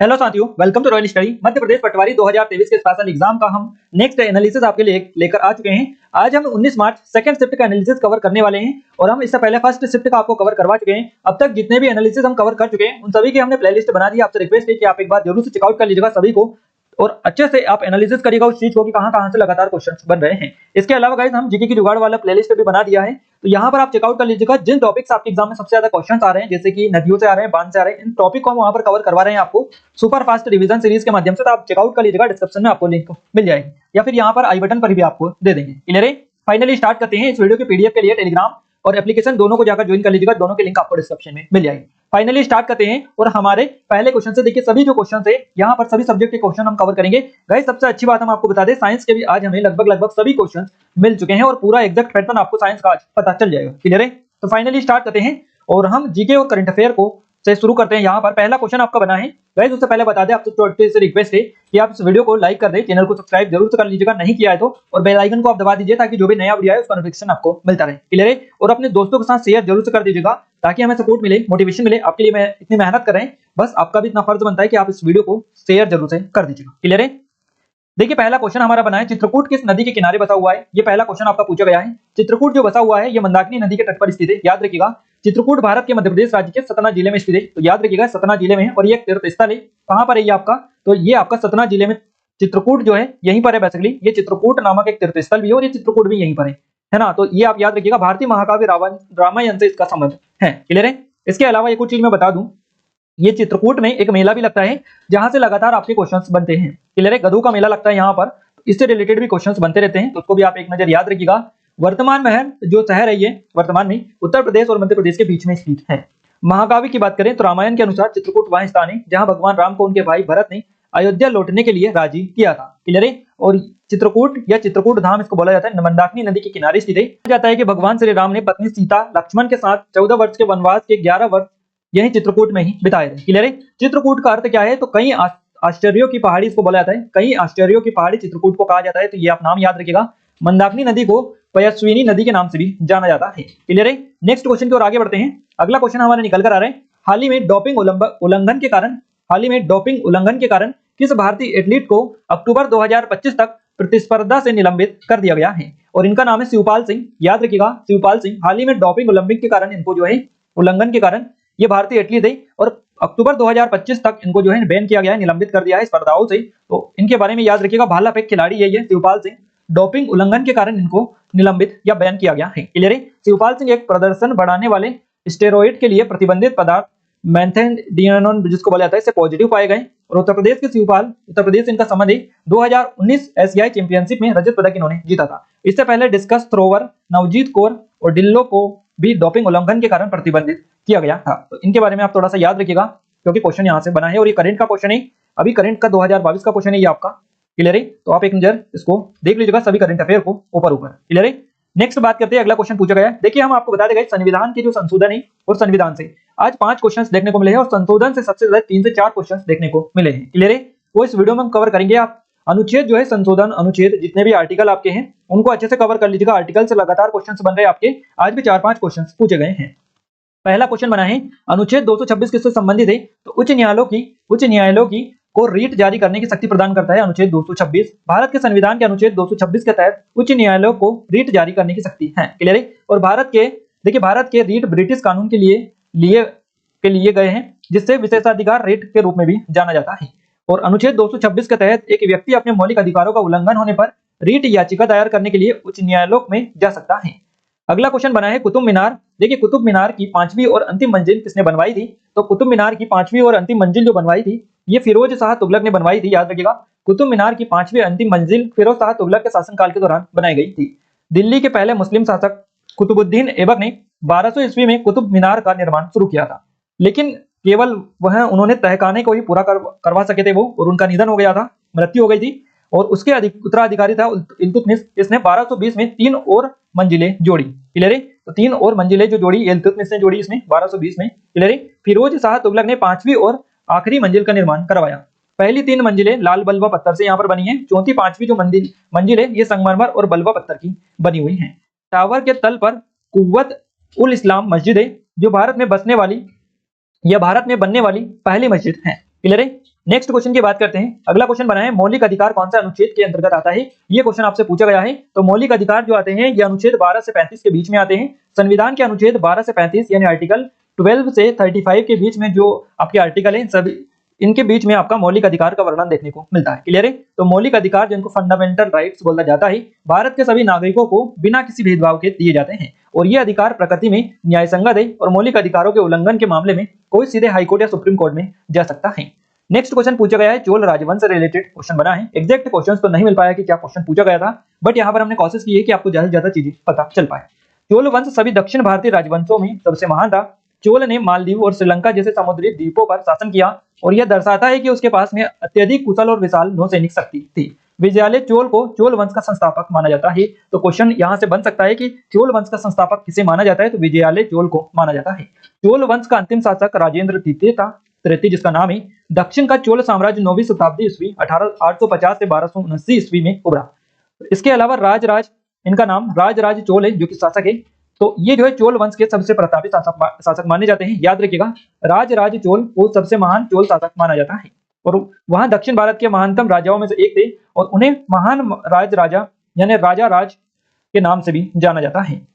Hello साथियों, welcome to royal study. Madhya Pradesh पटवारी 2023 के special exam का हम नेक्स्ट एनालिसिस आपके लिए लेकर आ चुके हैं। आज हम 19 मार्च सेकंड शिफ्ट का एनालिसिस कवर करने वाले हैं और हम इससे पहले फर्स्ट शिफ्ट का आपको कवर करवा चुके हैं। अब तक जितने भी एनालिसिस हम कवर कर चुके हैं उन सभी की हमने प्लेलिस्ट बना दी। आपसे रिक्वेस्ट है कि आप एक बार जरूर से चेकआउट कर लीजिएगा सभी को और अच्छे से आप एनालिसिस करिएगा उस चीज को कि कहां से लगातार क्वेश्चंस बन रहे हैं। इसके अलावा गाइस हम जीके की जुगाड़ वाला प्लेलिस्ट भी बना दिया है, तो यहाँ पर आप चेकआउट कर लीजिएगा जिन टॉपिक्स आपके एग्जाम में सबसे ज्यादा क्वेश्चंस आ रहे हैं, जैसे कि नदियों से आ रहे हैं, बांध से आ रहे हैं, इन टॉपिक को हम वहां पर कवर करवा रहे हैं आपको सुपर फास्ट रिवीजन सीरीज के माध्यम से। तो आप चेकआउट कर लीजिएगा, डिस्क्रिप्शन में आपको लिंक मिल जाएगी या फिर यहाँ पर आई बटन पर भी आपको दे देंगे। क्लियर है? फाइनली स्टार्ट करते हैं। इस वीडियो के पीडीएफ के लिए टेलीग्राम और एप्लीकेशन दोनों को जाकर ज्वाइन कर लीजिएगा, दोनों के लिंक आपको डिस्क्रिप्शन में मिल जाएगी। फाइनली स्टार्ट करते हैं और हमारे पहले क्वेश्चन से देखिए सभी जो क्वेश्चन है यहाँ पर सभी सब्जेक्ट के क्वेश्चन हम कवर करेंगे। गाइस सबसे अच्छी बात हम आपको बता दें, साइंस के भी आज हमें लगभग सभी क्वेश्चन मिल चुके हैं और पूरा एग्जैक्ट पैटर्न आपको साइंस का आज पता चल जाएगा। क्लियर है? तो फाइनली स्टार्ट करते हैं और हम जीके और करंट अफेयर को से शुरू करते हैं। यहाँ पर पहला क्वेश्चन आपका बना है। गाइस उससे पहले बता दें, आपसे छोटी सी रिक्वेस्ट है कि आप इस वीडियो को लाइक कर दें, चैनल को सब्सक्राइब जरूर से कर लीजिएगा नहीं किया है तो, और बेल आइकन को आप दबा दीजिए ताकि जो भी नया वीडियो आए उसका नोटिफिकेशन आपको मिलता रहे। क्लियर है? और अपने दोस्तों के साथ शेयर जरूर से कर दीजिएगा ताकि हमें सपोर्ट मिले, मोटिवेशन मिले। आपके लिए मैं इतनी मेहनत कर रहे हैं, बस आपका भी इतना फर्ज बनता है कि आप इस वीडियो को शेयर जरूर से कर दीजिएगा। क्लियर है? देखिए पहला क्वेश्चन हमारा बना है, चित्रकूट किस नदी के किनारे बसा हुआ है? ये पहला क्वेश्चन आपका पूछा गया है। चित्रकूट जो बसा हुआ है ये मंदाकिनी नदी के तट पर स्थित है। याद रखिएगा, चित्रकूट भारत के मध्य प्रदेश राज्य के सतना जिले में स्थित है। तो याद रखिएगा सतना जिले में है और ये एक तीर्थ स्थल है। कहां पर है ये आपका? तो ये आपका सतना जिले में चित्रकूट जो है यहीं पर है। बेसिकली ये चित्रकूट नामक एक तीर्थ स्थल भी है और ये चित्रकूट भी यहीं पर है ना। तो ये आप याद रखिएगा, भारतीय महाकाव्य रामायण से इसका संबंध है। क्लियर है? इसके अलावा एक और चीज मैं बता दूं, ये चित्रकूट में एक मेला भी लगता है जहां से लगातार आपके क्वेश्चंस बनते हैं। क्लियर है? गधू का मेला लगता है यहाँ पर, इससे रिलेटेड भी क्वेश्चंस बनते रहते हैं, तो उसको भी आप एक नजर याद रखिएगा। वर्तमान में जो शहर है ये वर्तमान में उत्तर प्रदेश और मध्य प्रदेश के बीच में स्थित है। महाकाव्य की बात करें तो रामायण के अनुसार चित्रकूट वह स्थान है जहां भगवान राम को उनके भाई भरत ने अयोध्या लौटने के लिए राजी किया था। क्लियर है? और चित्रकूट या चित्रकूट धाम इसको बोला जाता है, मंदाकिनी नदी के किनारे स्थित है। जाता है कि भगवान श्री राम ने पत्नी सीता लक्ष्मण के साथ 14 वर्ष के वनवास के 11 वर्ष यही चित्रकूट में ही बिताए थे। क्लियर है? चित्रकूट का अर्थ क्या है? तो कई आश्चर्यों की पहाड़ी इसको बोला जाता है, कई आश्चर्यों की पहाड़ी चित्रकूट को कहा जाता है। तो ये आप नाम याद रखिएगा। मंदाकिनी नदी को पयस्विनी नदी के नाम से भी जाना जाता है। क्लियर है? नेक्स्ट क्वेश्चन की ओर आगे बढ़ते हैं। अगला क्वेश्चन हमारे निकल कर आ रहा है, हाल ही में डोपिंग उल्लंघन के कारण किस भारतीय एथलीट को अक्टूबर 2025 तक प्रतिस्पर्धा से निलंबित कर दिया गया है? और इनका नाम है शिवपाल सिंह। याद रखिएगा, शिवपाल सिंह। हाल ही में डोपिंग उल्लंघन के कारण इनको जो है उल्लंघन के कारण ये भारतीय एथलीट है और अक्टूबर 2025 तक इनको जो है बैन किया गया है, निलंबित कर दिया है स्पर्धाओं से। तो इनके बारे में याद रखिएगा, भाला फेंक खिलाड़ी है ये शिवपाल सिंह। डोपिंग उल्लंघन के कारण इनको निलंबित या बैन किया गया है। क्लियर है? शिवपाल सिंह एक प्रदर्शन बढ़ाने वाले स्टेरॉइड के लिए प्रतिबंधित पदार्थ मैथेनडियानोन जिसको बोला जाता है, इससे पॉजिटिव पाए गए। और उत्तर प्रदेश इनका संबंध है। 2019 एशियाई चैंपियनशिप में रजत पदक इन्होंने जीता था। इससे पहले डिस्कस थ्रोवर नवजीत कौर और डिल्लो को भी डोपिंग उल्लंघन के कारण प्रतिबंधित किया गया था। तो इनके बारे में आप थोड़ा सा याद रखिएगा क्योंकि क्वेश्चन यहाँ से बना है और ये करंट का क्वेश्चन है, अभी करंट का 2022 का क्वेश्चन है ये आपका। क्लियर है? तो आप एक नजर इसको देख लीजिएगा सभी करंट अफेयर को ऊपर। क्लियर है? नेक्स्ट बात करते हैं, अगला क्वेश्चन पूछा गया है। देखिए हम आपको बता देंगे संविधान के जो संशोधन है और संविधान से आज 5 क्वेश्चंस देखने को मिले हैं और संशोधन से सबसे ज्यादा 3 से 4 क्वेश्चंस देखने को मिले हैं। क्लियर है? वो इस वीडियो में हम कवर करेंगे। आप अनुच्छेद जो है संशोधन अनुच्छेद जितने भी आर्टिकल आपके हैं उनको अच्छे से कवर कर लीजिएगा। आर्टिकल से लगातार क्वेश्चंस बन रहे हैं आपके, आज भी 4-5 क्वेश्चंस पूछे गए हैं। पहला क्वेश्चन बना है, अनुच्छेद 226 किससे संबंधित है? तो उच्च न्यायालयों की को रीट जारी करने की शक्ति प्रदान करता है अनुच्छेद 226। भारत के संविधान के अनुच्छेद 226 के तहत उच्च न्यायालयों को रीट जारी करने की शक्ति है। क्लियर है? और भारत के रीट ब्रिटिश कानून के लिए गए हैं, जिससे विशेषाधिकार रीट के रूप में भी जाना जाता है। और अनुच्छेद 226 के तहत एक व्यक्ति अपने मौलिक अधिकारों का उल्लंघन होने पर रीट याचिका दायर करने के लिए उच्च न्यायालय में जा सकता है। अगला क्वेश्चन बना है, कुतुब मीनार। देखिए कुतुब मीनार की 5वीं और अंतिम मंजिल किसने बनवाई थी? तो कुतुब मीनार की 5वीं और अंतिम मंजिल जो बनवाई थी ये फिरोज शाह तुगलक ने बनवाई थी। याद रखिएगा, कुतुब मीनार की 5वीं अंतिम मंजिल फिरोज शाह तुगलक के शासनकाल के दौरान बनाई गई थी। दिल्ली के पहले मुस्लिम शासक कुतुबुद्दीन ऐबक ने 1200 ईस्वी में कुतुब मीनार का निर्माण शुरू किया था, लेकिन केवल वह उन्होंने तहखाने को ही पूरा करवा सके थे वो, और उनका निधन हो गया था, मृत्यु हो गई थी। और उसके उत्तराधिकारी था इल्तुतमिश। इसने 1220 में 3 और मंजिलें जोड़ी। क्लियर है? तो 3 और मंजिलें जो जोड़ी इल्तुतमिश ने जोड़ी इसमें 1220 में। क्लियर है? फिरोज शाह तुगलक ने 5वीं और आखिरी मंजिल का निर्माण करवाया। पहली 3 मंजिलें लाल बलवा पत्थर से यहाँ पर बनी है, चौथी 5वीं जो मंजिल है ये संगमरमर और बलवा पत्थर की बनी हुई है। टावर के तल पर कुव्वत उल इस्लाम मस्जिद है, जो भारत में बनने वाली पहली मस्जिद है। क्लियर है? नेक्स्ट क्वेश्चन की बात करते हैं। अगला क्वेश्चन बना है मौलिक अधिकार कौन सा अनुच्छेद के अंतर्गत आता है, ये क्वेश्चन आपसे पूछा गया है। तो मौलिक अधिकार जो आते हैं ये अनुच्छेद 12 से 35 के बीच में आते हैं। संविधान के अनुच्छेद 12 से 35 यानी आर्टिकल 12 से 35 के बीच में जो आपके आर्टिकल है सभी इनके बीच में आपका मौलिक अधिकार का वर्णन देखने को मिलता है। क्लियर है? तो मौलिक अधिकार जिनको फंडामेंटल राइट्स बोला जाता है, भारत के सभी नागरिकों को बिना किसी भेदभाव के दिए जाते हैं और ये अधिकार प्रकृति में न्याय संगत है और मौलिक अधिकारों के उल्लंघन के मामले में कोई सीधे हाईकोर्ट या सुप्रीम कोर्ट में जा सकता है। नेक्स्ट क्वेश्चन पूछा गया है, चोल राजवंश से रिलेटेड क्वेश्चन बना है। एग्जैक्ट क्वेश्चन तो नहीं मिल पाया कि क्या क्वेश्चन पूछा गया था, बट यहाँ पर हमने कोशिश की है कि आपको ज्यादा से ज्यादा चीजें पता चल पाए। चोल वंश सभी दक्षिण भारतीय राजवंशों में सबसे महान था। चोल ने मालदीव और श्रीलंका जैसे समुद्री द्वीपों पर शासन किया और यह दर्शाता है कि उसके पास में अत्यधिक कुशल और विशाल नौसैनिक शक्ति थी। विजयालय चोल को चोल वंश का संस्थापक माना जाता है। तो क्वेश्चन यहाँ से बन सकता है कि चोल वंश का संस्थापक किसे माना जाता है, तो विजयालय चोल को माना जाता है। चोल वंश का अंतिम शासक राजेंद्र तृतीय जिसका नाम है। दक्षिण का चोल साम्राज्य 9वीं शताब्दी ईस्वी 850 से 1279 ईस्वी में उभरा। इसके अलावा राजराज, इनका नाम राजराज चोल है जो कि शासक है। तो ये जो है चोल वंश के सबसे प्रतापी शासक माने जाते हैं। याद रखिएगा, राजराज चोल को सबसे महान चोल शासक माना जाता है और वहां दक्षिण भारत के महानतम राजाओं में से एक थे और उन्हें महान राजा यानी राजा राज के नाम से भी जाना जाता है।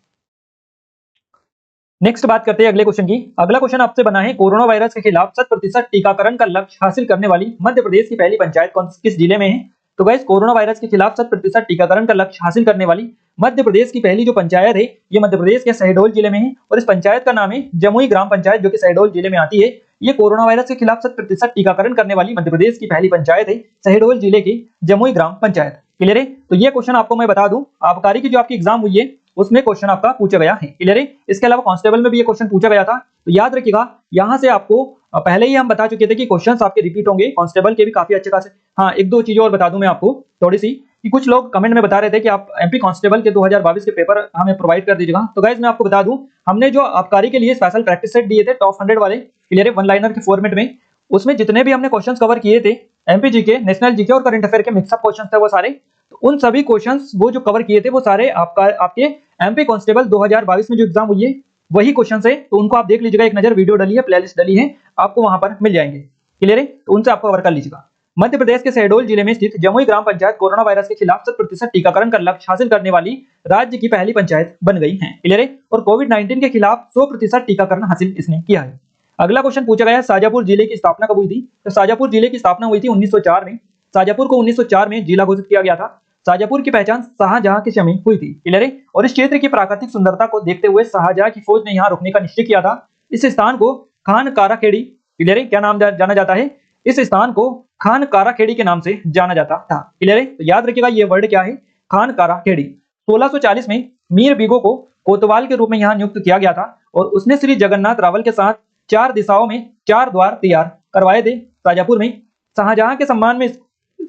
नेक्स्ट बात करते हैं अगले क्वेश्चन की। अगला क्वेश्चन आपसे बना है, कोरोना वायरस के खिलाफ 100% टीकाकरण का लक्ष्य हासिल करने वाली मध्य प्रदेश की पहली पंचायत किस जिले में है। तो गाइस, कोरोना वायरस के खिलाफ 100% टीकाकरण का लक्ष्य हासिल करने वाली मध्य प्रदेश की पहली जो पंचायत है ये मध्य प्रदेश के शहडोल जिले में है और इस पंचायत का नाम है जमुई ग्राम पंचायत जो कि शहडोल जिले में आती है। ये कोरोना वायरस के खिलाफ 100% टीकाकरण करने वाली मध्य प्रदेश की पहली पंचायत है शहडोल जिले की जमुई ग्राम पंचायत। क्लियर है? तो ये क्वेश्चन आपको मैं बता दूं, आबकारी की जो आपकी एग्जाम हुई है उसमें क्वेश्चन आपका पूछा गया है। क्लियर है? इसके अलावा कांस्टेबल में भी ये क्वेश्चन पूछा गया था। तो याद रखिएगा, यहाँ से आपको पहले ही हम बता चुके थे कि क्वेश्चंस आपके रिपीट होंगे, कांस्टेबल के भी काफी अच्छे खासे। हाँ, एक दो चीजें और बता दूं मैं आपको थोड़ी सी, कि कुछ लोग कमेंट में बता रहे थे कि आप एमपी कांस्टेबल के 2022 के पेपर हमें प्रोवाइड कर दीजिएगा। तो गाइज मैं आपको बता दूं, हमने जो आबकारी के लिए स्पेशल प्रैक्टिस सेट दिए थे टॉप 100 वाले, क्लियर है, वन लाइनर के फॉर्मेट में, उसमें जितने भी हमने क्वेश्चंस कवर किए थे एमपी जीके, नेशनल जीके और करंट अफेयर के मिक्सअप क्वेश्चंस थे वो सारे, तो उन सभी क्वेश्चंस वो जो कवर किए थे वो सारे आपके एमपी कांस्टेबल 2022 में जो एग्जाम हुई है वही क्वेश्चंस है। तो उनको आप देख लीजिएगा, एक नजर वीडियो डली है, प्लेलिस्ट डली है, आपको वहां पर मिल जाएंगे। क्लियर है? तो उनसे आपको कवर कर लीजिएगा। मध्य प्रदेश के शहडोल जिले में स्थित जमुई ग्राम पंचायत कोरोना वायरस के खिलाफ 100% टीकाकरण का लक्ष्य हासिल करने वाली राज्य की पहली पंचायत बन गई है। क्लियर है? और कोविड-19 के खिलाफ 100% टीकाकरण हासिल इसने किया है। अगला क्वेश्चन पूछा गया है, शाजापुर जिले की स्थापना कब हुई थी। तो शाजापुर जिले की स्थापना हुई थी 1904 में। शाजापुर को 1904 में जिला घोषित किया गया था। शाजापुर की पहचान शाहजहां के समय हुई थी। क्लियर है? और इस क्षेत्र की प्राकृतिक सुंदरता को देखते हुए शाहजहां की फौज ने यहाँ रुकने का निश्चय किया था। इस स्थान को खान कारा खेड़ी, क्लियर है, क्या नाम जाना जाता है, इस स्थान को खान कारा खेड़ी के नाम से जाना जाता था। क्लियर है? तो याद रखिएगा ये वर्ड क्या है, खान कारा खेड़ी। 1640 में मीर बीगो को कोतवाल के रूप में यहाँ नियुक्त किया गया था और उसने श्री जगन्नाथ रावल के साथ 4 दिशाओं में 4 द्वार तैयार करवाए थे शाजापुर में। शाहजहां के सम्मान में इस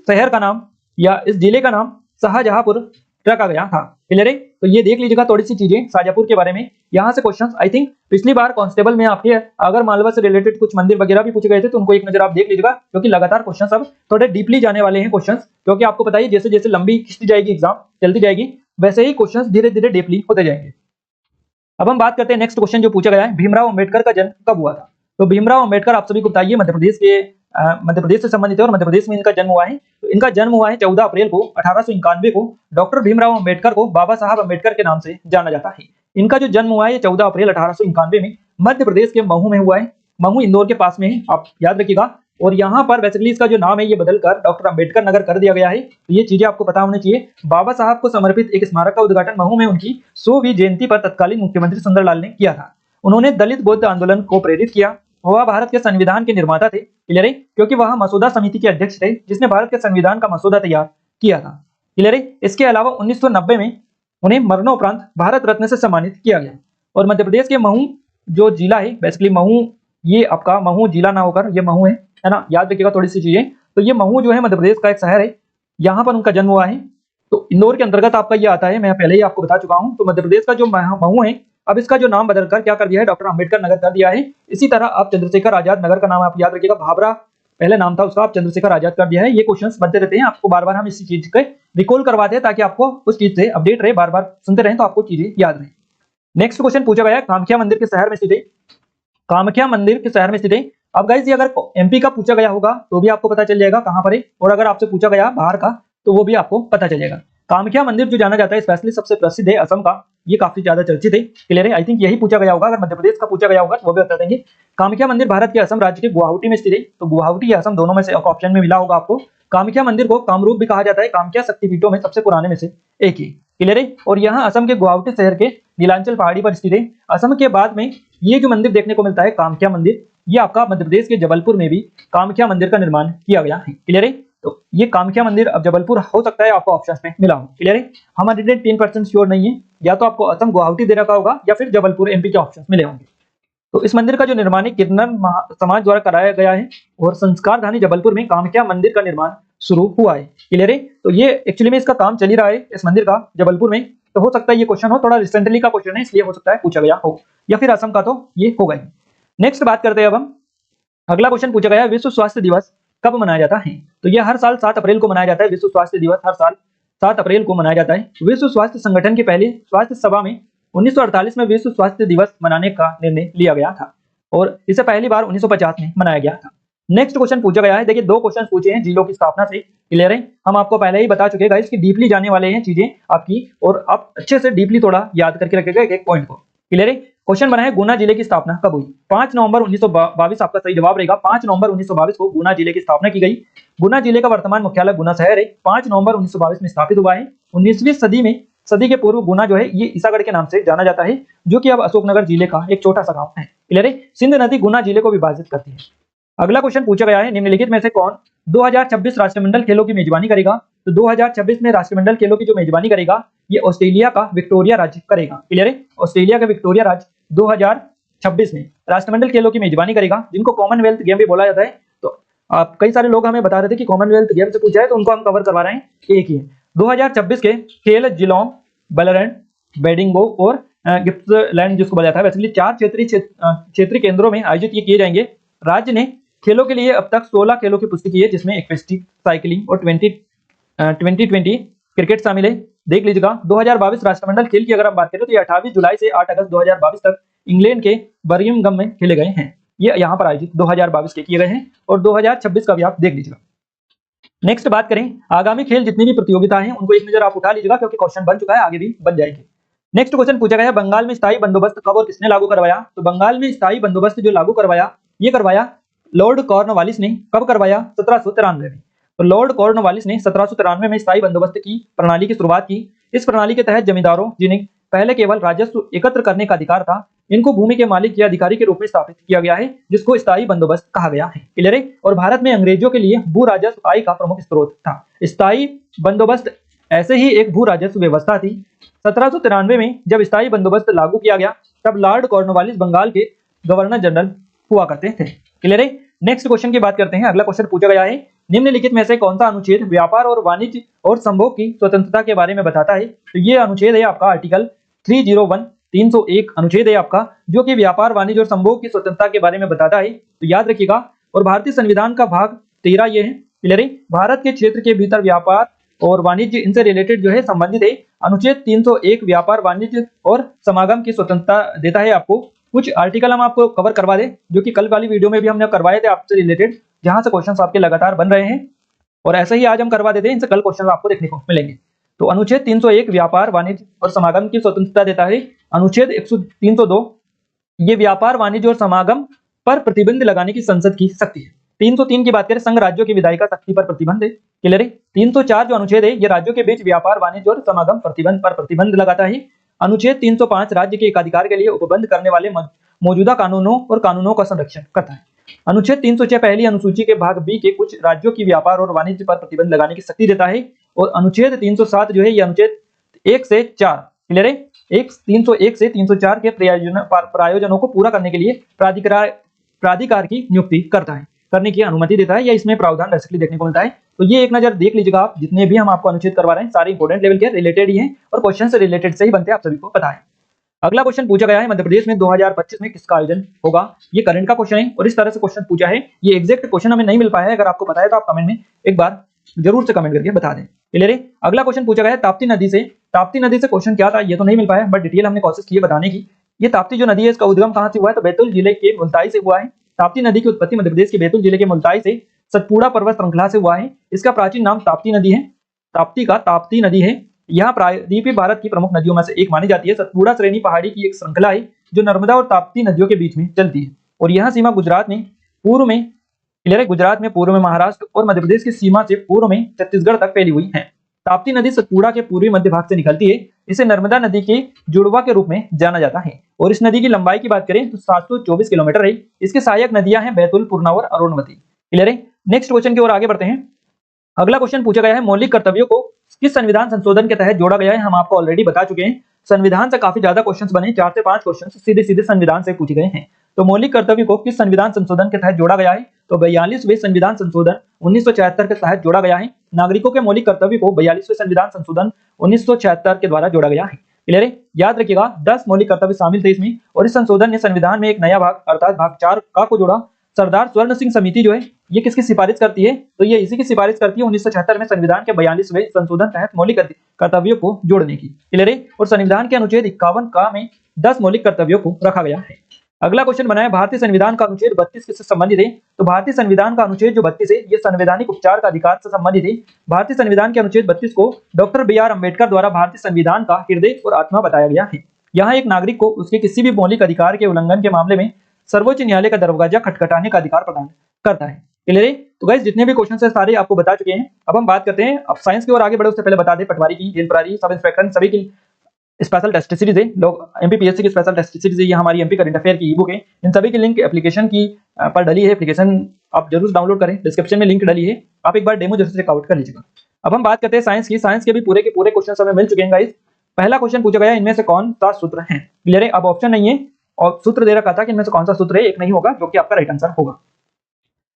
शहर का नाम या इस जिले का नाम शाहजहांपुर रखा गया था। क्लियर है? तो ये देख लीजिएगा थोड़ी सी चीजें शाहजहांपुर के बारे में। यहाँ से क्वेश्चंस आई थिंक पिछली बार कांस्टेबल में आपके अगर मालवा से रिलेटेड कुछ मंदिर वगैरह भी पूछे गए थे तो उनको एक नजर आप देख लीजिएगा, क्योंकि लगातार क्वेश्चंस अब थोड़े डीपली जाने वाले हैं क्वेश्चंस, क्योंकि आपको पता है जैसे जैसे लंबी खिंचती जाएगी एग्जाम चलती जाएगी वैसे ही क्वेश्चंस धीरे धीरे डीपली होते जाएंगे। अब हम बात करते हैं नेक्स्ट क्वेश्चन जो पूछा गया है, भीमराव अम्बेडकर का जन्म कब हुआ था। तो भीमराव अम्बेडकर आप सभी को बताइए मध्य प्रदेश से संबंधित है और मध्य प्रदेश में इनका जन्म हुआ है। तो इनका जन्म हुआ है 14 अप्रैल को 1891 को। डॉक्टर भीमराव अम्बेडकर को बाबा साहब अम्बेडकर के नाम से जाना जाता है। इनका जो जन्म हुआ है 14 अप्रैल 1891 में मध्य प्रदेश के महू में हुआ है। महू इंदौर के पास में है, आप याद रखिएगा। और यहाँ पर बेसिकली इसका जो नाम है ये बदलकर डॉक्टर अम्बेडकर नगर कर दिया गया है। तो ये चीजें आपको पता होनी चाहिए। बाबा साहब को समर्पित एक स्मारक का उद्घाटन महू में उनकी 100वीं जयंती पर तत्कालीन मुख्यमंत्री सुंदरलाल ने किया था। उन्होंने दलित बौद्ध आंदोलन को प्रेरित किया। वह भारत के संविधान के निर्माता थे। क्लियर है? क्योंकि वह मसौदा समिति के अध्यक्ष थे जिसने भारत के संविधान का मसौदा तैयार किया था। क्लियर है? इसके अलावा 1990 में उन्हें मरणोपरांत भारत रत्न से सम्मानित किया गया। और मध्य प्रदेश के महू जो जिला है, बेसिकली महू, ये आपका महू जिला ना होकर ये महू है ना, याद रखिएगा थोड़ी सी चीजें। तो ये महू जो है मध्य प्रदेश का एक शहर है, यहाँ पर उनका जन्म हुआ है। तो इंदौर के अंतर्गत आपका ये आता है, मैं पहले ही आपको बता चुका हूँ। तो मध्य प्रदेश का जो महू है अब इसका जो नाम बदलकर क्या कर दिया है, डॉक्टर अम्बेडकर नगर कर दिया है। इसी तरह आप चंद्रशेखर आजाद नगर का नाम आप याद रखिएगा, भाभरा पहले नाम था उसका, आप चंद्रशेखर आजाद कर दिया है। ये क्वेश्चंस बनते रहते हैं, आपको बार बार हम इसी चीज के रिकॉल करवाते हैं ताकि आपको उस चीज से अपडेट रहे, बार बार सुनते रहें तो आपको चीजें याद रहे। नेक्स्ट क्वेश्चन पूछा गया है, कामाख्या मंदिर के शहर में स्थित है। कामाख्या मंदिर के शहर में स्थित है अब गाइस ये अगर एमपी का पूछा गया होगा तो भी आपको पता चल जाएगा कहां पर है, और अगर आपसे पूछा गया बाहर का तो वो भी आपको पता चलेगा। कामाख्या मंदिर जो जाना जाता है स्पेशली सबसे प्रसिद्ध है असम का, ये काफी ज्यादा चर्चित है। क्लियर है, आई थिंक यही पूछा गया होगा। अगर मध्य प्रदेश का पूछा गया होगा तो वो भी बता देंगे। कामाख्या मंदिर भारत के असम राज्य के गुवाहाटी में स्थित है, तो गुवाहाटी या असम दोनों में से एक ऑप्शन में मिला होगा आपको। कामाख्या मंदिर को कामरूप भी कहा जाता है, कामाख्या शक्तिपीठों में सबसे पुराने में से एक ही। क्लियर है, और यहाँ असम के गुवाहाटी शहर के नीलांचल पहाड़ी पर स्थित है। असम के बाद में ये जो मंदिर देखने को मिलता है कामाख्या मंदिर, ये आपका मध्य प्रदेश के जबलपुर में भी कामाख्या मंदिर का निर्माण किया गया है। क्लियर है, तो ये कामाख्या मंदिर अब जबलपुर हो सकता है आपको ऑप्शंस में मिला हो। क्लियर है, हम 110% श्योर नहीं है, या तो आपको असम गुवाहाटी दे रखा होगा या फिर जबलपुर एमपी के ऑप्शंस मिले होंगे। तो इस मंदिर का जो निर्माण है किन्नर समाज द्वारा कराया गया है, और संस्कार धानी जबलपुर में कामाख्या मंदिर का निर्माण शुरू हुआ है। क्लियर है, तो ये एक्चुअली में इसका काम चल ही रहा है इस मंदिर का जबलपुर में। तो हो सकता है ये क्वेश्चन हो, थोड़ा रिसेंटली का क्वेश्चन है इसलिए हो सकता है पूछा गया हो, या फिर असम का तो ये होगा ही। नेक्स्ट बात करते हैं अब हम, अगला क्वेश्चन पूछा गया विश्व स्वास्थ्य दिवस कब मनाया जाता है। तो यह हर साल 7 अप्रैल को मनाया जाता है। विश्व स्वास्थ्य दिवस हर साल 7 अप्रैल को मनाया जाता है। विश्व स्वास्थ्य संगठन की पहली स्वास्थ्य सभा में 1948 में विश्व स्वास्थ्य दिवस मनाने का निर्णय लिया गया था, और इसे पहली बार 1950 में मनाया गया था। नेक्स्ट क्वेश्चन पूछा गया है, देखिए 2 क्वेश्चन पूछे हैं जिलों की स्थापना से। क्लियर है, हम आपको पहले ही बता चुके हैं गाइस कि डीपली जाने वाले हैं चीजें आपकी, और आप अच्छे से डीपली थोड़ा याद करके रखिएगा एक पॉइंट को। क्लियर है, क्वेश्चन बना है गुना जिले की स्थापना कब हुई। 5 नवंबर 1922 आपका सही जवाब रहेगा। 5 नवंबर 1922 को गुना जिले की स्थापना की गई। गुना जिले का वर्तमान मुख्यालय गुना शहर है। 5 नवंबर 1922 में स्थापित हुआ है। 19वीं सदी के पूर्व गुना जो है ये ईसागढ़ के नाम से जाना जाता है, जो कि अब अशोकनगर जिले का एक छोटा सा गांव है। क्लियर है, सिंध नदी गुना जिले को विभाजित करती है। अगला क्वेश्चन पूछा गया है, निम्नलिखित में से कौन 2026 राष्ट्रमंडल खेलों की मेजबानी करेगा। तो 2026 में राष्ट्रमंडल खेलों की जो मेजबानी करेगा ये ऑस्ट्रेलिया का विक्टोरिया राज्य करेगा। क्लियर है, ऑस्ट्रेलिया का विक्टोरिया राज्य 2026 में राष्ट्रमंडल खेलों की मेजबानी करेगा, जिनको कॉमनवेल्थ गेम भी बोला जाता है। तो आप कई सारे लोग हमें बता रहे थे कि कॉमनवेल्थ गेम से पूछा है, तो उनको हम कवर करवा रहे हैं, एक ही है। 2026 के खेल जिलोंग, बेलरैंड, बेडिंगो और गिप्सलैंड जिसको बोला जाता है, वैसे 4 क्षेत्रीय केंद्रों में आयोजित ये किए जाएंगे। राज्य ने खेलों के लिए अब तक 16 खेलों की पुष्टि की है, जिसमें एक्वेस्टिक, साइकिलिंग और 2020 क्रिकेट शामिल है। देख लीजिएगा 2022 राष्ट्रमंडल खेल की अगर हम बात करें तो ये 28 जुलाई से 8 अगस्त 2022 तक इंग्लैंड के बर्मिंघम में खेले गए हैं। ये यहाँ पर आयोजित 2022 के किए गए हैं, और 2026 का भी आप देख लीजिएगा। नेक्स्ट बात करें, आगामी खेल जितनी भी प्रतियोगिता है उनको एक नजर आप उठा लीजिएगा, क्योंकि क्वेश्चन बन चुका है, आगे भी बन जाएंगे। नेक्स्ट क्वेश्चन पूछा गया है, बंगाल में स्थायी बंदोबस्त कब और किसने लागू करवाया। तो बंगाल में स्थायी बंदोबस्त जो लागू करवाया ये करवाया लॉर्ड कॉर्नवालिस ने। कब करवाया, 1793 में। तो लॉर्ड कॉर्नवालिस ने 1793 में स्थायी बंदोबस्त की प्रणाली की शुरुआत की। इस प्रणाली के तहत जमींदारों, जिन्हें पहले केवल राजस्व एकत्र करने का अधिकार था, इनको भूमि के मालिक या अधिकारी के रूप में स्थापित किया गया है, जिसको स्थायी बंदोबस्त कहा गया है। क्लियर है, और भारत में अंग्रेजों के लिए भू राजस्व आय का प्रमुख स्रोत था। स्थायी बंदोबस्त ऐसे ही एक भू राजस्व व्यवस्था थी। 1793 में जब स्थायी बंदोबस्त लागू किया गया तब लॉर्ड कॉर्नवालिस बंगाल के गवर्नर जनरल हुआ करते थे। क्लियर है, नेक्स्ट क्वेश्चन की बात करते हैं। अगला क्वेश्चन पूछा गया है, निम्नलिखित में से कौन सा अनुच्छेद व्यापार और वाणिज्य और संभोग की स्वतंत्रता के बारे में बताता है। तो ये अनुच्छेद है आपका आर्टिकल 301 301 अनुच्छेद है आपका, जो कि व्यापार वाणिज्य और संभोग की स्वतंत्रता के बारे में बताता है। तो याद रखिएगा, और भारतीय संविधान का भाग 13 ये है। क्लियर है, भारत के क्षेत्र के भीतर व्यापार और वाणिज्य इनसे रिलेटेड जो है संबंधित है। अनुच्छेद 301 व्यापार वाणिज्य और समागम की स्वतंत्रता देता है आपको। कुछ आर्टिकल हम आपको कवर करवा दें, जो कि कल वाली वीडियो में भी हमने करवाए थे आपसे रिलेटेड, जहां से क्वेश्चंस आपके लगातार बन रहे हैं, और ऐसे ही आज हम करवा देते हैं, इनसे कल क्वेश्चन आपको देखने को मिलेंगे। तो अनुच्छेद 301 व्यापार वाणिज्य और समागम की स्वतंत्रता देता है। अनुच्छेद 302 ये व्यापार वाणिज्य और समागम पर प्रतिबंध लगाने की संसद की शक्ति है। 303 की बात करें, संघ राज्यों की विधायिका शक्ति पर प्रतिबंध है। क्लियर है, 304 जो अनुच्छेद है ये राज्यों के बीच व्यापार वाणिज्य और समागम प्रतिबंध लगाता है। अनुच्छेद 305 राज्य के एकाधिकार के लिए उपबंध करने वाले मौजूदा कानूनों और कानूनों का संरक्षण करता है। अनुच्छेद 306 पहली अनुसूची के भाग बी के कुछ राज्यों की व्यापार और वाणिज्य पर प्रतिबंध लगाने की शक्ति देता है। और अनुच्छेद 307 जो है ये अनुच्छेद 1 से 4 क्लियर है, 301 से 304 के प्रायोजनों को पूरा करने के लिए प्राधिकार की नियुक्ति करने की अनुमति देता है, या इसमें प्रावधान बेसिकली देखने को मिलता है। तो ये एक नजर देख लीजिएगा आप, जितने भी हम आपको अनुच्छेद करवा रहे हैं सारे इंपोर्टेंट लेवल के रिलेटेड ही हैं, और क्वेश्चन से रिलेटेड से ही बनते हैं, आप सभी को पता है। अगला क्वेश्चन पूछा गया है, मध्य प्रदेश में 2025 में किसका आयोजन होगा। ये करंट का क्वेश्चन है, और इस तरह से क्वेश्चन पूछा है। ये एग्जैक्ट क्वेश्चन हमें नहीं मिल पाया है, अगर आपको पता है तो आप कमेंट में एक बार जरूर से कमेंट करके बता दें। क्लियर है, अगला क्वेश्चन पूछा गया है, ताप्ती नदी से क्वेश्चन क्या था, ये तो नहीं मिल पाया, बट डिटेल हमने कोशिश की है बताने की। ये ताप्ती जो नदी है इसका उद्गम कहां से हुआ है, तो बैतूल जिले के मुल्ताई से हुआ है। ताप्ती नदी की उत्पत्ति मध्य प्रदेश के बैतूल जिले के मुल्ताई से सतपुड़ा पर्वत श्रृंखला से हुआ है। इसका प्राचीन नाम ताप्ती नदी है। ताप्ती नदी है। यह प्रायद्वीपीय भारत की प्रमुख नदियों में से एक मानी जाती है। सतपुड़ा श्रेणी पहाड़ी की एक श्रृंखला है जो नर्मदा और ताप्ती नदियों के बीच में चलती है और यह सीमा गुजरात में पूर्व में महाराष्ट्र और मध्य प्रदेश की सीमा से पूर्व में छत्तीसगढ़ तक फैली हुई है। ताप्ती नदी सतपुड़ा के पूर्वी मध्य भाग से निकलती है। इसे नर्मदा नदी के जुड़वा के रूप में जाना जाता है और इस नदी की लंबाई की बात करें तो 724 किलोमीटर है। इसके सहायक नदियां हैं बैतूल, पूर्णावर, अरुणवती। क्लियर है। नेक्स्ट क्वेश्चन की ओर आगे बढ़ते हैं। अगला क्वेश्चन पूछा गया है मौलिक कर्तव्यों को किस संविधान संशोधन के तहत जोड़ा गया है। हम आपको ऑलरेडी बता चुके हैं। संविधान से काफी ज्यादा क्वेश्चंस बने, 4 से 5 क्वेश्चंस सीधे संविधान से पूछे गए हैं। तो मौलिक कर्तव्य को किस संविधान संशोधन के तहत जोड़ा गया है, तो 42वें संविधान संशोधन 1976 के तहत जोड़ा गया है। नागरिकों के मौलिक कर्तव्य को 42वें संविधान संशोधन 1976 के द्वारा जोड़ा गया है। क्लियर है। याद रखिएगा 10 मौलिक कर्तव्य शामिल थे इसमें और इस संशोधन ने संविधान में एक नया भाग अर्थात भाग 4 का को जोड़ा। सरदार स्वर्ण सिंह समिति जो है ये किसकी सिफारिश करती है, तो ये इसी की सिफारिश करती है 1976 में संविधान के 42वें संशोधन तहत मौलिक कर्तव्यों को जोड़ने की। क्लियर है। और संविधान के अनुच्छेद 51 का में 10 मौलिक कर्तव्यों को रखा गया है। अगला क्वेश्चन बना है भारतीय संविधान का अनुच्छेद 32 किससे संबंधित है, तो भारतीय संविधान का अनुच्छेद जो 32 है ये संवैधानिक उपचार का अधिकार से संबंधित है। भारतीय संविधान के अनुच्छेद 32 को डॉक्टर बी आर अम्बेडकर द्वारा भारतीय संविधान का हृदय और आत्मा बताया गया है। यहाँ एक नागरिक को उसके किसी भी मौलिक अधिकार के उल्लंघन के मामले में सर्वोच्च न्यायालय का दरवाजा खटखटाने का अधिकार प्रदान करता है। क्लियर है। तो गाइस जितने भी क्वेश्चन है सारे आपको बता चुके हैं। अब हम बात करते हैं, अब साइंस की ओर आगे बढ़े उससे पहले बता दें पटवारी की, जेल प्रहरी, सब इंस्पेक्टर सभी की स्पेशल टेस्ट सीरीज है। लोग एमपीपीएससी की स्पेशल टेस्ट सीरीज है। ये हमारी एमपी करंट अफेयर की ई बुक है। इन सभी की लिंक एप्लीकेशन की पर डली है। एप्लीकेशन आप जरूर डाउनलोड करें, डिस्क्रिप्शन में लिंक डली है, आप एक बार डेमो जरूर चेकआउट कर लीजिएगा। अब हम बात करते हैं साइंस की। साइंस के भी पूरे के पूरे क्वेश्चन हमें मिल चुके हैं गाइस। पहला क्वेश्चन पूछा गया इनमें से कौन सा सूत्र है। क्लियर है। अब ऑप्शन नहीं है और सूत्र दे रखा था कि इनमें से कौन सा सूत्र है, एक नहीं होगा जो कि आपका राइट आंसर होगा।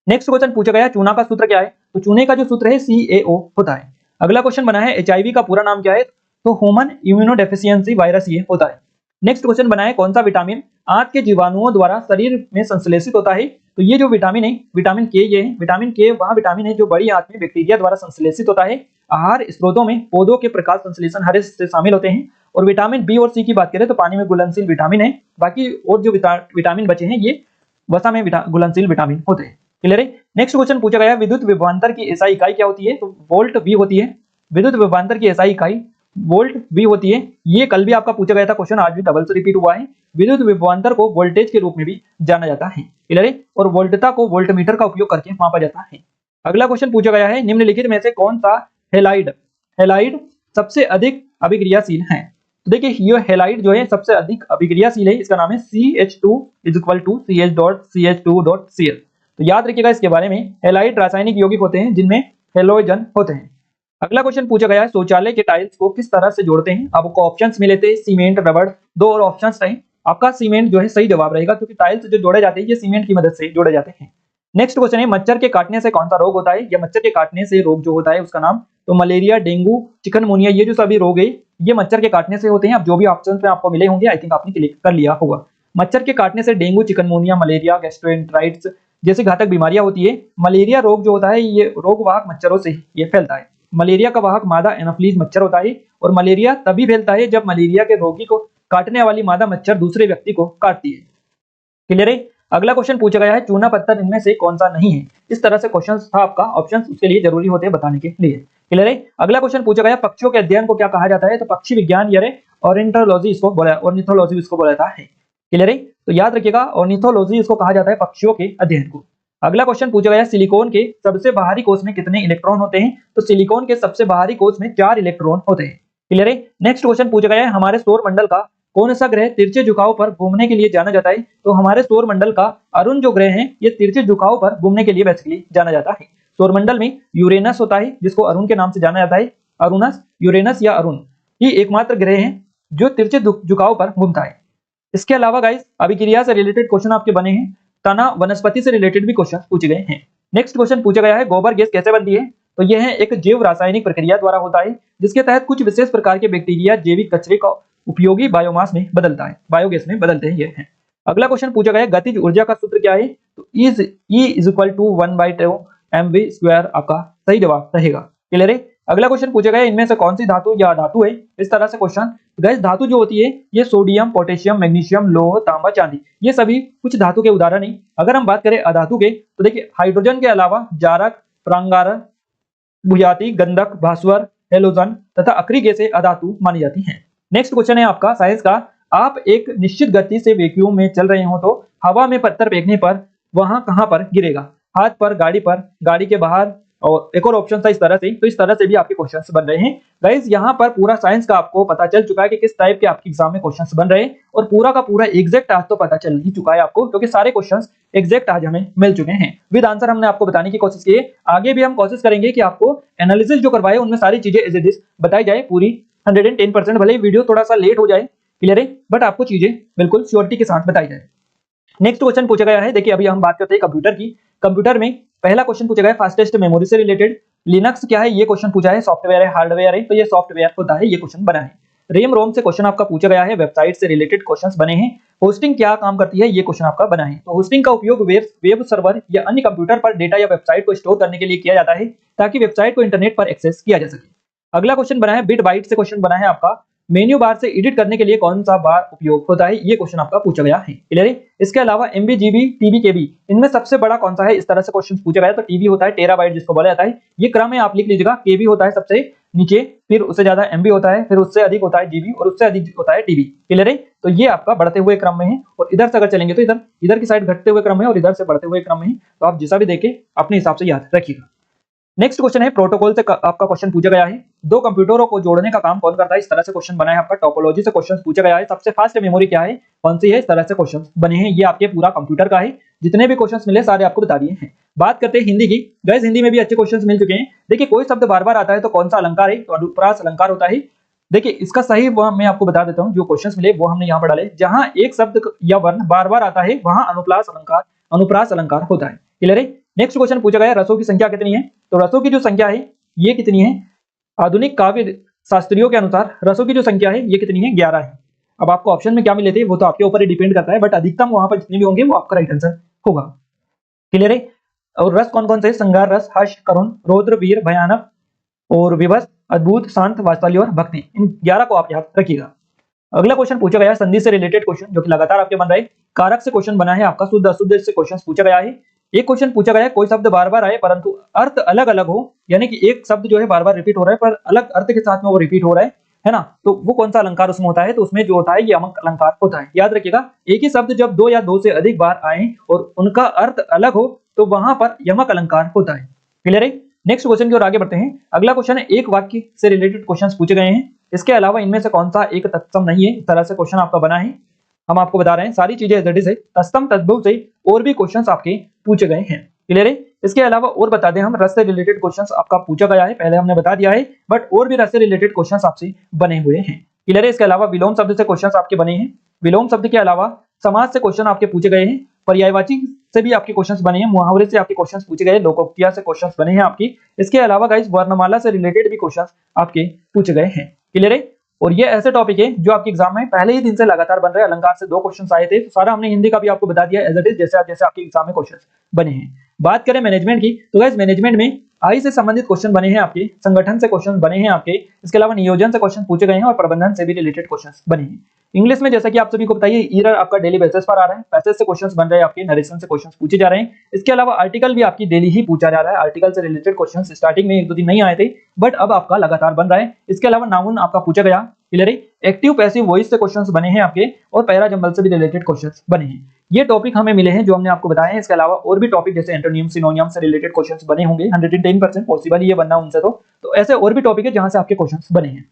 नेक्स्ट क्वेश्चन पूछा गया चूना का सूत्र क्या है, तो चूने का जो सूत्र है CaO होता है। अगला क्वेश्चन बना है HIV का पूरा नाम क्या है, तो ह्यूमन इम्यूनोडेफिशिएंसी वायरस ये होता है। नेक्स्ट क्वेश्चन बना है कौन सा विटामिन आंत के जीवाणुओं द्वारा शरीर में संश्लेषित होता है, तो ये जो विटामिन है विटामिन के, ये है विटामिन के वह विटामिन है जो बड़ी आंत में बैक्टीरिया द्वारा संश्लेषित होता है। आहार स्रोतों में पौधों के प्रकाश संश्लेषण हरे से शामिल होते हैं। और विटामिन बी और सी की बात करें तो पानी में घुलनशील विटामिन है। बाकी और जो विटामिन बचे हैं ये वसा में घुलनशील विटामिन होते हैं। क्लियर है। नेक्स्ट क्वेश्चन पूछा गया विद्युत विभवांतर की एसआई इकाई क्या होती है, तो वोल्ट वी होती है। विद्युत विभवांतर की एसआई इकाई वोल्ट वी होती है। ये कल भी आपका पूछा गया था क्वेश्चन, आज भी डबल से रिपीट हुआ है। विद्युत विभवांतर को वोल्टेज के रूप में भी जाना जाता है। क्लियर है। और वोल्टता को वोल्टमीटर का उपयोग करके मापा जाता है। अगला क्वेश्चन पूछा गया है निम्नलिखित में से कौन सा हैलाइड सबसे अधिक अभिक्रियाशील है, तो देखिए ये हैलाइड जो है सबसे अधिक अभिक्रियाशील है। इसका नाम है CH2 CH2.CH2.Cl। तो याद रखिएगा इसके बारे में। हैलाइड रासायनिक यौगिक होते हैं जिनमें हैलोजन होते हैं। अगला क्वेश्चन पूछा गया है शौचालय के टाइल्स को किस तरह से जोड़ते हैं। आपको ऑप्शंस मिले थे सीमेंट, रबड़, 2 और ऑप्शंस रहे। आपका सीमेंट जो है सही जवाब रहेगा क्योंकि टाइल्स जो जोड़े जाते हैं ये सीमेंट की मदद से जोड़े जाते हैं। नेक्स्ट क्वेश्चन है मच्छर के काटने से कौन सा रोग होता है, या मच्छर के काटने से रोग जो होता है उसका नाम, तो मलेरिया, डेंगू, चिकनगुनिया, ये जो सभी रोग है ये मच्छर के काटने से होते हैं। अब जो भी ऑप्शन में आपको मिले होंगे आई थिंक आपने क्लिक कर लिया होगा। मच्छर के काटने से डेंगू, चिकनगुनिया, मलेरिया, गैस्ट्रोएंटेराइटिस जैसी घातक बीमारियां होती है। मलेरिया रोग जो होता है ये रोगवाहक मच्छरों से ये फैलता है। मलेरिया का वाहक मादा एनोफिलीज मच्छर होता है और मलेरिया तभी फैलता है जब मलेरिया के रोगी को काटने वाली मादा मच्छर दूसरे व्यक्ति को काटती है। क्लियर है। अगला क्वेश्चन पूछा गया है चूना पत्थर इनमें से कौन सा नहीं है। इस तरह से क्वेश्चन था आपका, ऑप्शन उसके लिए जरूरी होते हैं बताने के लिए। क्लियर है। अगला क्वेश्चन पूछा गया पक्षियों के अध्ययन को क्या कहा जाता है, तो पक्षी विज्ञान यानी ऑर्निथोलॉजी इसको बोला, ऑर्निथोलॉजी इसको बोला जाता है। क्लियर है। तो याद रखिएगा ऑर्निथोलॉजी इसको कहा जाता है पक्षियों के अध्ययन को। अगला क्वेश्चन पूछा गया सिलिकॉन के सबसे बाहरी कोष में कितने इलेक्ट्रॉन होते हैं, तो सिलिकॉन के सबसे बाहरी कोष में 4 इलेक्ट्रॉन होते हैं। क्लियर है। नेक्स्ट क्वेश्चन पूछा गया है हमारे सौर मंडल का कौन सा ग्रह तिरछे झुकाव पर घूमने के लिए जाना जाता है, तो हमारे सौर मंडल का अरुण जो ग्रह है ये तिरछे झुकाव पर घूमने के लिए बेसिकली जाना जाता है। सौर मंडल में यूरेनस होता है जिसको अरुण के नाम से जाना जाता है। अरुणस, यूरेनस या अरुण ये एकमात्र ग्रह है जो तिरछे झुकाव पर घूमता है। इसके अलावा गाइस अभिक्रिया से रिलेटेड क्वेश्चन आपके बने हैं, तना वनस्पति से रिलेटेड भी क्वेश्चन पूछे गए हैं। नेक्स्ट क्वेश्चन पूछा गया है गोबर गैस कैसे बनती है, तो यह है एक जैव रासायनिक प्रक्रिया द्वारा होता है जिसके तहत कुछ विशेष प्रकार के बैक्टीरिया जैविक कचरे को उपयोगी बायोमास में बदलता है, बायोगैस में बदलते हैं ये है। अगला क्वेश्चन पूछा गया है गतिज ऊर्जा का सूत्र क्या है, तो E = 1/2 mv² आपका सही जवाब रहेगा। क्लियर है। अगला क्वेश्चन पूछा गया इनमें से कौन सी धातु या धातु है, इस तरह से क्वेश्चन। गैस धातु जो होती है ये सोडियम, पोटेशियम, मैग्नीशियम, लोह, तांबा, चांदी, ये सभी कुछ धातु के उदाहरण है। अगर हम बात करें अधातु के तो देखिए हाइड्रोजन के अलावा जारक, प्रांगारक, बुझाती, गंधक, भास्वर, हेलोजन तथा अक्रिय गैसें अधातु मानी जाती हैं। नेक्स्ट क्वेश्चन है आपका साइंस का, आप एक निश्चित गति से वैक्यूम में चल रहे हो तो हवा में पत्थर फेंकने पर वहां कहां पर गिरेगा? हाथ पर, गाड़ी पर, गाड़ी के बाहर, और एक और ऑप्शन था इस तरह से। तो इस तरह से भी आपके क्वेश्चंस बन रहे हैं। गाइस यहाँ पर पूरा साइंस का आपको पता चल चुका है कि किस टाइप के आपके एग्जाम में क्वेश्चंस बन रहे हैं, और पूरा का पूरा एग्जैक्ट आज तो पता चल ही चुका है आपको, क्योंकि सारे क्वेश्चंस एग्जैक्ट आज हमें मिल चुके हैं। विद आंसर हमने आपको बताने की कोशिश की है। आगे भी हम कोशिश करेंगे कि आपको एनालिसिस जो करवाए उनमें सारी चीजें एज इट इज बताई जाए पूरी 110%। भले ही वीडियो थोड़ा सा लेट हो जाए, क्लियर है, बट आपको चीजें बिल्कुल श्योरिटी के साथ बताई जाए। नेक्स्ट क्वेश्चन पूछा गया है, देखिए अभी हम बात करते हैं कंप्यूटर की। कंप्यूटर में पहला क्वेश्चन पूछा गया है फास्टेस्ट मेमोरी से रिलेटेड। लिनक्स क्या है ये क्वेश्चन पूछा है, सॉफ्टवेयर है, हार्डवेयर है, तो ये सॉफ्टवेयर होता है, ये क्वेश्चन बना है। रेम रोम से क्वेश्चन आपका पूछा गया है, वेबसाइट से रिलेटेड क्वेश्चंस बने हैं। होस्टिंग क्या काम करती है, ये क्वेश्चन आपका बना है। तो होस्टिंग का उपयोग वेब सर्वर या अन्य कंप्यूटर पर डेटा या वेबसाइट को स्टोर करने के लिए किया जाता है, ताकि वेबसाइट को इंटरनेट पर एक्सेस किया जा सके। अगला क्वेश्चन बना है बिट बाइट से क्वेश्चन बना है आपका, मेन्यू बार से एडिट करने के लिए कौन सा बार उपयोग होता है, ये क्वेश्चन आपका पूछा गया है, क्लियर है। इसके अलावा एमबी, जीबी, टीबी, केबी, इनमें सबसे बड़ा कौन सा है, इस तरह से क्वेश्चन पूछा गया है। तो टीबी होता है टेराबाइट जिसको बोला जाता है, ये क्रम है, आप लिख लीजिएगा। केबी होता है सबसे नीचे, फिर उससे ज्यादा एमबी होता है, फिर उससे अधिक होता है जीबी, और उससे अधिक होता है टीबी, क्लियर है। तो ये आपका बढ़ते हुए क्रम में है, और इधर से अगर चलेंगे तो इधर की साइड घटते हुए क्रम है, और इधर से बढ़ते हुए क्रम है। तो आप जैसा भी देखें अपने हिसाब से याद रखिएगा। नेक्स्ट क्वेश्चन है प्रोटोकॉल से आपका क्वेश्चन पूछा गया है, दो कंप्यूटरों को जोड़ने का काम कौन करता है, इस तरह से क्वेश्चन बना है आपका। टोपोलॉजी से क्वेश्चन पूछा गया है, सबसे फास्ट मेमोरी क्या है, कौन सी है, इस तरह से क्वेश्चन बने हैं। ये आपके पूरा कंप्यूटर का है, जितने भी क्वेश्चंस मिले सारे आपको बता दिए हैं। बात करते हैं हिंदी की। गैस हिंदी में भी अच्छे क्वेश्चंस मिल चुके हैं। देखिए कोई शब्द बार बार आता है तो कौन सा अलंकार है, तो अनुप्रास अलंकार होता है। देखिए इसका सही मैं आपको बता देता हूँ, जो क्वेश्चंस मिले वो हमने यहाँ पर डाले। जहां एक शब्द या वर्ण बार बार आता है वहां अनुप्रास अलंकार होता है, क्लियर है। नेक्स्ट क्वेश्चन पूछा गया रसों की संख्या कितनी है, तो रसों की जो संख्या है ये कितनी है, आधुनिक काव्य शास्त्रियों के अनुसार रसों की जो संख्या है ये कितनी है, 11 है। अब आपको ऑप्शन में क्या मिले थे वो तो आपके ऊपर ही डिपेंड करता है, बट अधिकतम वहां पर जितने भी होंगे वो आपका राइट आंसर होगा, क्लियर है। और रस कौन कौन से, श्रृंगार रस, हर्ष, करुण, रौद्र, वीर, भयानक और विभस, अद्भुत, शांत, वात्सल्य और भक्ति, इन 11 को आप याद रखिएगा। अगला क्वेश्चन पूछा गया है संधि से रिलेटेड क्वेश्चन, जो कि लगातार आपके बन रहे। कारक से क्वेश्चन बना है आपका, शुद्ध अशुद्ध से क्वेश्चन पूछा गया है। एक क्वेश्चन पूछा गया है कोई शब्द बार बार आए परंतु अर्थ अलग अलग हो, यानी कि एक शब्द जो है बार बार रिपीट हो रहा है पर अलग अर्थ के साथ में वो रिपीट हो रहा है ना, तो वो कौन सा अलंकार उसमें होता है, तो उसमें जो होता है यमक अलंकार होता है। याद रखिएगा एक ही शब्द जब दो या दो से अधिक बार आए और उनका अर्थ अलग हो तो वहां पर यमक अलंकार होता है, क्लियर है। नेक्स्ट क्वेश्चन की ओर आगे बढ़ते हैं। अगला क्वेश्चन है एक वाक्य से रिलेटेड क्वेश्चंस पूछे गए हैं, इसके अलावा इनमें से कौन सा एक तत्सम नहीं है, इस तरह से क्वेश्चन आपका बना है। हम आपको बता रहे हैं सारी चीजें जटिल से तत्सम तद्भव से और भी क्वेश्चंस आपके पूछे गए हैं, क्लियर है। इसके अलावा और बता दें हम रस से रिलेटेड क्वेश्चंस आपका पूछा गया है, पहले हमने बता दिया है, बट और भी रस से रिलेटेड क्वेश्चंस आपसे बने हुए हैं, क्लियर है। इसके अलावा विलोम शब्द से क्वेश्चंस आपके बने हैं। विलोम शब्द के अलावा समाज से क्वेश्चन आपके पूछे गए हैं, पर्यायवाची से भी आपके क्वेश्चंस बने हैं, मुहावरे से आपके क्वेश्चंस पूछे गए, लोकोक्तियां से क्वेश्चंस बने हैं आपकी। इसके अलावा गाइस वर्णमाला से रिलेटेड भी क्वेश्चंस आपके पूछे गए हैं, क्लियर है। और ये ऐसे टॉपिक है जो आपके एग्जाम में पहले ही दिन से लगातार बन रहे हैं। अलंकार से 2 क्वेश्चंस आए थे, तो सारा हमने हिंदी का भी आपको बता दिया एज इट इज, जैसे जैसे आपके एग्जाम में क्वेश्चंस बने हैं। बात करें मैनेजमेंट की, तो गाइस मैनेजमेंट में आई से संबंधित क्वेश्चन बने हैं आपके, संगठन से क्वेश्चन बने हैं आपके, इसके अलावा नियोजन से क्वेश्चन पूछे गए हैं और प्रबंधन से भी रिलेटेड क्वेश्चन बने हैं। इंग्लिश में जैसा कि आप सभी को बताइए ईरर आपका डेली बेसिस पर आ रहा है, पैसेज से क्वेश्चंस बन रहे हैं आपके, नरेशन से क्वेश्चंस पूछे जा रहे हैं। इसके अलावा आर्टिकल भी आपकी डेली ही पूछा जा रहा है, आर्टिकल से रिलेटेड क्वेश्चंस स्टार्टिंग में 1-2 दिन नहीं आए थे, बट अब आपका लगातार बन रहा है। इसके अलावा नाउन आपका पूछा गया, क्लियर है। एक्टिव पैसिव वॉइस से क्वेश्चंस बने हैं आपके, और पैरा जंबल से भी रिलेटेड क्वेश्चंस बने हैं। ये टॉपिक हमें मिले हैं जो हमने आपको बताए हैं। इसके अलावा और भी टॉपिक जैसे एंटोनियम सिनोनियम से रिलेटेड क्वेश्चंस बने होंगे, 110% पॉसिबल ये बनना उनसे, तो ऐसे और भी टॉपिक है जहां से आपके क्वेश्चंस बने हैं,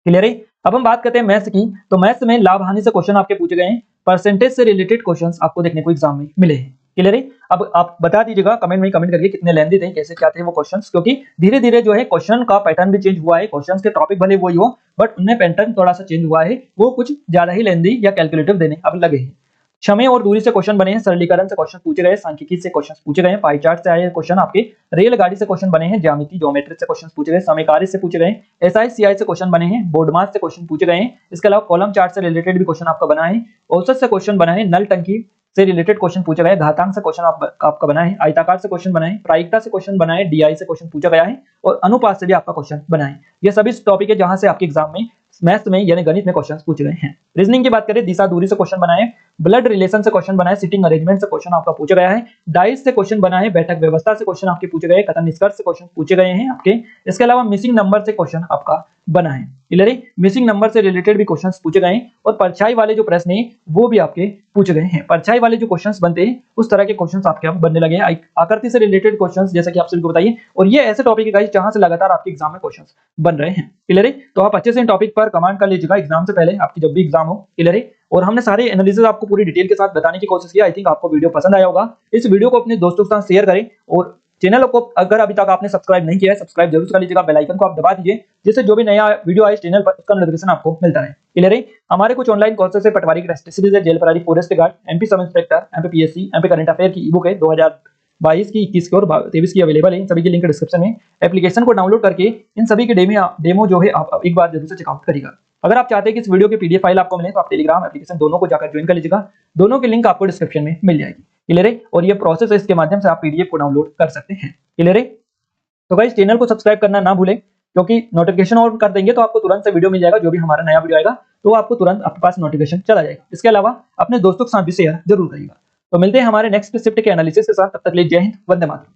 क्लियर है। अब हम बात करते हैं मैथ्स की, तो मैथ्स में लाभ हानि से क्वेश्चन आपके पूछे गए हैं, परसेंटेज से रिलेटेड क्वेश्चंस आपको देखने को एग्जाम में मिले हैं, क्लियर है। अब आप बता दीजिएगा कमेंट में कमेंट करके कितने लेंथी थे, कैसे क्या थे वो क्वेश्चंस, क्योंकि धीरे धीरे जो है क्वेश्चन का पैटर्न भी चेंज हुआ है, क्वेश्चंस के टॉपिक भले वही हो बट उनमें पैटर्न थोड़ा सा चेंज हुआ है, वो कुछ ज्यादा ही लेंथी या कैलकुलेटिव देने अब लगे हैं। समय और दूरी से क्वेश्चन बने हैं, सरलीकरण से क्वेश्चन पूछे गए, सांख्यिकी से क्वेश्चन पूछे गए, पाई चार्ट से आए क्वेश्चन आपके, रेलगाड़ी से क्वेश्चन बने हैं, ज्योमेट्री से क्वेश्चन पूछे गए, समीकरण से पूछे गए, एसआई सीआई से क्वेश्चन बने हैं, बोर्ड मास से क्वेश्चन पूछे गए हैं। इसके अलावा कॉलम चार्ट से रिलेटेड भी क्वेश्चन आपका बना है, औसत से क्वेश्चन बना है, नल टंकी से रिलेटेड क्वेश्चन पूछा गया है, घातांक से क्वेश्चन आपका बना है, आयताकार से क्वेश्चन बना है, प्रायिकता से क्वेश्चन बना है, डीआई से क्वेश्चन पूछा गया है और अनुपात से भी आपका क्वेश्चन बना है। ये सभी टॉपिक है जहां से आपके एग्जाम में मैथ्स में यानी गणित में क्वेश्चन पूछे गए हैं। रीजनिंग की बात करें, दिशा दूरी से क्वेश्चन बना है, ब्लड रिलेशन से क्वेश्चन बना है, सिटिंग अरेंजमेंट से क्वेश्चन आपका पूछा गया है, डाइस से क्वेश्चन बना है, बैठक व्यवस्था से क्वेश्चन आपके पूछे गए, कथन निष्कर्ष से क्वेश्चन पूछे गए हैं आपके। इसके अलावा मिसिंग नंबर से क्वेश्चन आपका बना है। क्लियर है, मिसिंग नंबर से रिलेटेड भी क्वेश्चंस पूछे गए हैं और परछाई वाले जो प्रश्न है वो भी आपके पूछे गए हैं। परछाई वाले जो क्वेश्चंस बनते हैं उस तरह के क्वेश्चंस आपके अब बनने लगे हैं। आकृति से रिलेटेड क्वेश्चंस जैसा कि आप सभी को बताइए, और ये ऐसे टॉपिक है गाइस जहां से लगातार आपके एग्जाम में क्वेश्चंस बन रहे हैं। क्लियर है, तो आप अच्छे से इन टॉपिक पर कमांड कर लीजिएगा एग्जाम से पहले, आपकी जब भी एग्जाम हो। क्लियर है, और हमने सारे एनालिसिस आपको पूरी डिटेल के साथ बताने की कोशिश की। आई थिंक आपको वीडियो पसंद आया होगा। इस वीडियो को अपने दोस्तों के साथ शेयर करें और चैनल को अगर अभी तक आपने सब्सक्राइब नहीं किया है, सब्सक्राइब जरूर कर लीजिएगा, बेल आइकन को आप दबा दीजिए, जिससे जो भी नया वीडियो आए चैनल पर उसका नोटिफिकेशन आपको मिलता रहे। क्लियर है, हमारे कुछ ऑनलाइन कोर्सेज है, पटवारी की टेस्ट सीरीज है, जेल प्रहरी, forest guard, MP sub inspector, MP PSC, MP current affair की ईबुक है 2022 की, 21 की और 23 की अवेलेबल है। इन सभी की लिंक डिस्क्रिप्शन में। एप्लीकेशन को डाउनलोड करके इन सभी के डेमो जो है आप एक बार जरूर से चेकआउट करिएगा। अगर आप चाहते हैं कि इस वीडियो की पीडीएफ फाइल आपको मिले तो आप टेलीग्राम एप्लीकेशन दोनों को जाकर ज्वाइन कर लीजिएगा। दोनों की लिंक आपको डिस्क्रिप्शन में मिल जाएगी। क्लियर है, और ये प्रोसेस है, इसके माध्यम से आप पीडीएफ को डाउनलोड कर सकते हैं। क्लियर है, तो गाइस चैनल को सब्सक्राइब करना ना भूलें, क्योंकि नोटिफिकेशन ऑन कर देंगे तो आपको तुरंत से वीडियो मिल जाएगा। जो भी हमारा नया वीडियो आएगा तो आपको तुरंत आपके पास नोटिफिकेशन चला जाएगा। इसके अलावा अपने दोस्तों के साथ भी शेयर जरूर करिएगा। तो मिलते हैं हमारे नेक्स्ट शिफ्ट के एनालिसिस के साथ, तब तक के लिए जय हिंद, वंदे मातरम।